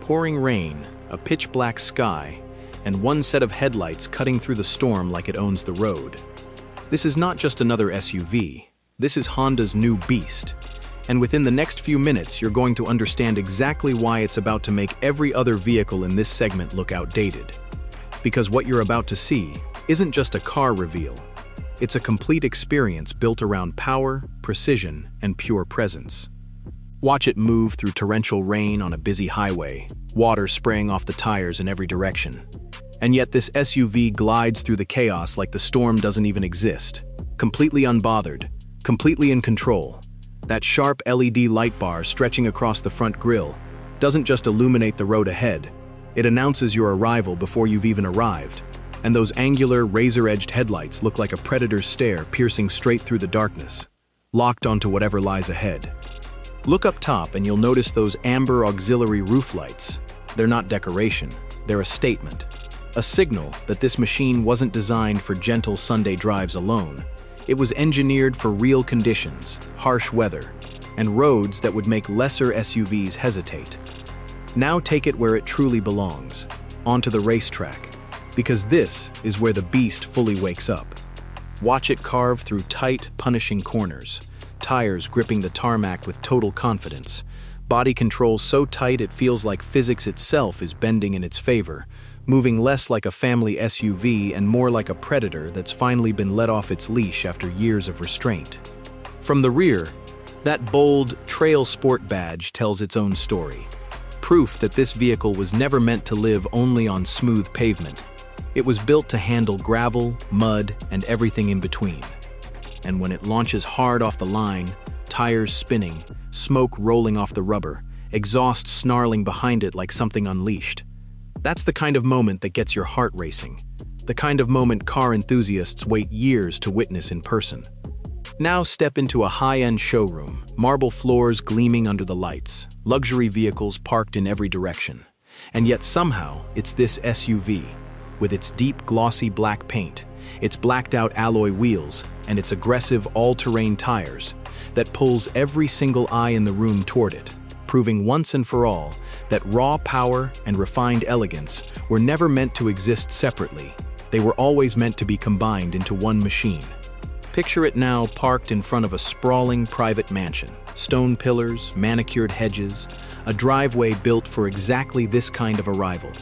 pouring rain, a pitch-black sky, and one set of headlights cutting through the storm like it owns the road. This is not just another SUV. This is Honda's new beast. And within the next few minutes, you're going to understand exactly why it's about to make every other vehicle in this segment look outdated. Because what you're about to see isn't just a car reveal. It's a complete experience built around power, precision, and pure presence. Watch it move through torrential rain on a busy highway, water spraying off the tires in every direction. And yet this SUV glides through the chaos like the storm doesn't even exist. Completely unbothered, completely in control. That sharp LED light bar stretching across the front grille doesn't just illuminate the road ahead, it announces your arrival before you've even arrived. And those angular, razor-edged headlights look like a predator's stare piercing straight through the darkness, locked onto whatever lies ahead. Look up top and you'll notice those amber auxiliary roof lights. They're not decoration, they're a statement. A signal that this machine wasn't designed for gentle Sunday drives alone. It was engineered for real conditions, harsh weather, and roads that would make lesser SUVs hesitate. Now take it where it truly belongs, onto the racetrack, because this is where the beast fully wakes up. Watch it carve through tight, punishing corners, tires gripping the tarmac with total confidence, body control so tight it feels like physics itself is bending in its favor, moving less like a family SUV and more like a predator that's finally been let off its leash after years of restraint. From the rear, that bold TrailSport badge tells its own story. Proof that this vehicle was never meant to live only on smooth pavement. It was built to handle gravel, mud, and everything in between. And when it launches hard off the line, tires spinning, smoke rolling off the rubber, exhaust snarling behind it like something unleashed. That's the kind of moment that gets your heart racing. The kind of moment car enthusiasts wait years to witness in person. Now step into a high-end showroom, marble floors gleaming under the lights, luxury vehicles parked in every direction. And yet somehow, it's this SUV, with its deep glossy black paint, its blacked-out alloy wheels, and its aggressive all-terrain tires, that pulls every single eye in the room toward it, proving once and for all that raw power and refined elegance were never meant to exist separately. They were always meant to be combined into one machine. Picture it now parked in front of a sprawling private mansion, stone pillars, manicured hedges, a driveway built for exactly this kind of arrival.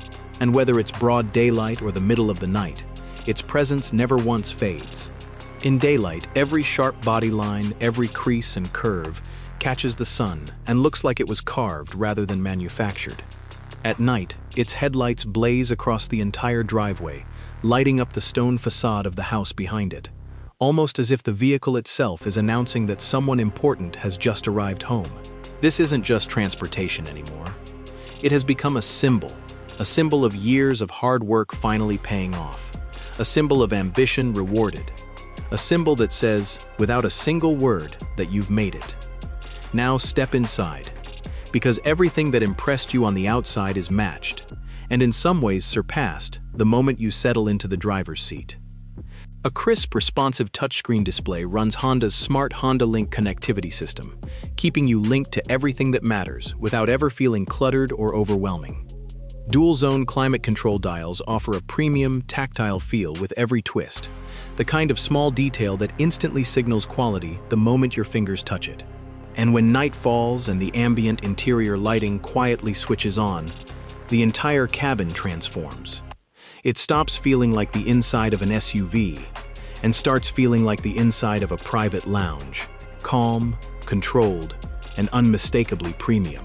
And whether it's broad daylight or the middle of the night, its presence never once fades. In daylight, every sharp body line, every crease and curve catches the sun and looks like it was carved rather than manufactured. At night, its headlights blaze across the entire driveway, lighting up the stone facade of the house behind it, almost as if the vehicle itself is announcing that someone important has just arrived home. This isn't just transportation anymore. It has become a symbol of years of hard work finally paying off, a symbol of ambition rewarded, a symbol that says, without a single word, that you've made it. Now step inside, because everything that impressed you on the outside is matched, and in some ways surpassed, the moment you settle into the driver's seat. A crisp, responsive touchscreen display runs Honda's smart Honda Link connectivity system, keeping you linked to everything that matters without ever feeling cluttered or overwhelming. Dual-zone climate control dials offer a premium, tactile feel with every twist, the kind of small detail that instantly signals quality the moment your fingers touch it. And when night falls and the ambient interior lighting quietly switches on, the entire cabin transforms. It stops feeling like the inside of an SUV and starts feeling like the inside of a private lounge, calm, controlled, and unmistakably premium.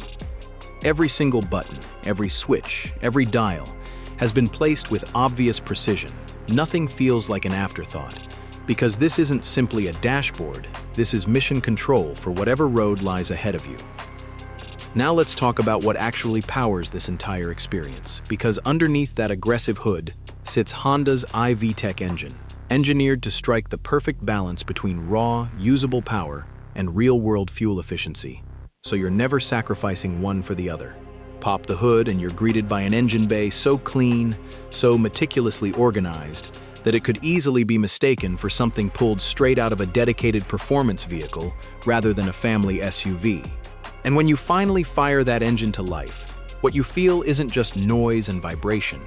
Every single button, every switch, every dial has been placed with obvious precision. Nothing feels like an afterthought, because this isn't simply a dashboard, this is mission control for whatever road lies ahead of you. Now let's talk about what actually powers this entire experience, because underneath that aggressive hood sits Honda's i-VTEC engine, engineered to strike the perfect balance between raw, usable power and real-world fuel efficiency, so you're never sacrificing one for the other. Pop the hood and you're greeted by an engine bay so clean, so meticulously organized, that it could easily be mistaken for something pulled straight out of a dedicated performance vehicle rather than a family SUV. And when you finally fire that engine to life, What you feel isn't just noise and vibration.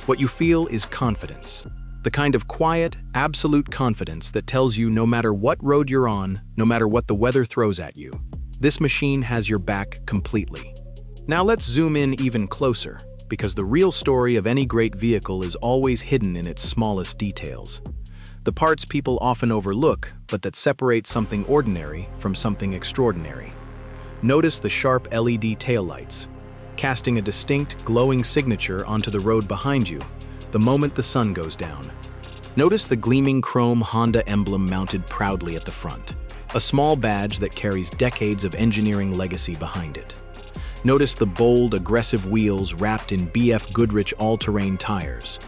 What you feel is confidence. The kind of quiet, absolute confidence that tells you no matter what road you're on, no matter what the weather throws at you, this machine has your back completely. Now let's zoom in even closer, because the real story of any great vehicle is always hidden in its smallest details. The parts people often overlook, but that separate something ordinary from something extraordinary. Notice the sharp LED taillights, casting a distinct, glowing signature onto the road behind you the moment the sun goes down. Notice the gleaming chrome Honda emblem mounted proudly at the front, a small badge that carries decades of engineering legacy behind it. Notice the bold, aggressive wheels wrapped in BFGoodrich all-terrain tires,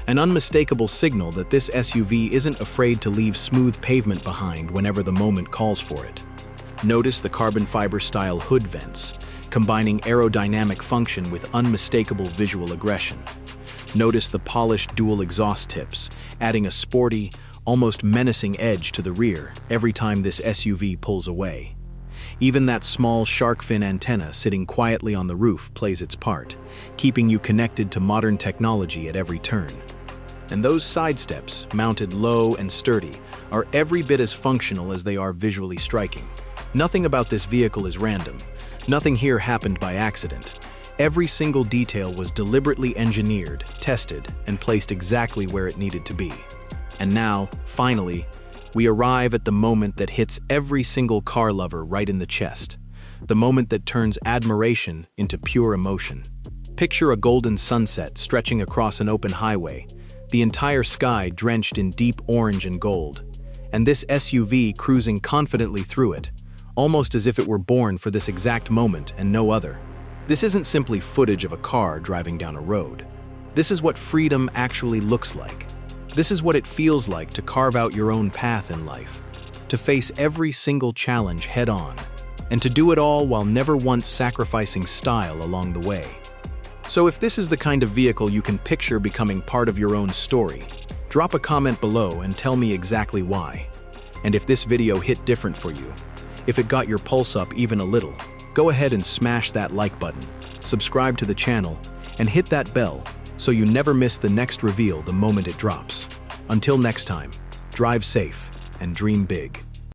an unmistakable signal that this SUV isn't afraid to leave smooth pavement behind whenever the moment calls for it. Notice the carbon fiber-style hood vents, combining aerodynamic function with unmistakable visual aggression. Notice the polished dual exhaust tips, adding a sporty, almost menacing edge to the rear every time this SUV pulls away. Even that small shark fin antenna sitting quietly on the roof plays its part, keeping you connected to modern technology at every turn. And those side steps, mounted low and sturdy, are every bit as functional as they are visually striking. Nothing about this vehicle is random. Nothing here happened by accident. Every single detail was deliberately engineered, tested, and placed exactly where it needed to be. And now, finally, we arrive at the moment that hits every single car lover right in the chest. The moment that turns admiration into pure emotion. Picture a golden sunset stretching across an open highway, the entire sky drenched in deep orange and gold, and this SUV cruising confidently through it, almost as if it were born for this exact moment and no other. This isn't simply footage of a car driving down a road. This is what freedom actually looks like. This is what it feels like to carve out your own path in life, to face every single challenge head-on, and to do it all while never once sacrificing style along the way. So if this is the kind of vehicle you can picture becoming part of your own story, drop a comment below and tell me exactly why. And if this video hit different for you, if it got your pulse up even a little, go ahead and smash that like button, subscribe to the channel, and hit that bell so you never miss the next reveal the moment it drops. Until next time, drive safe and dream big.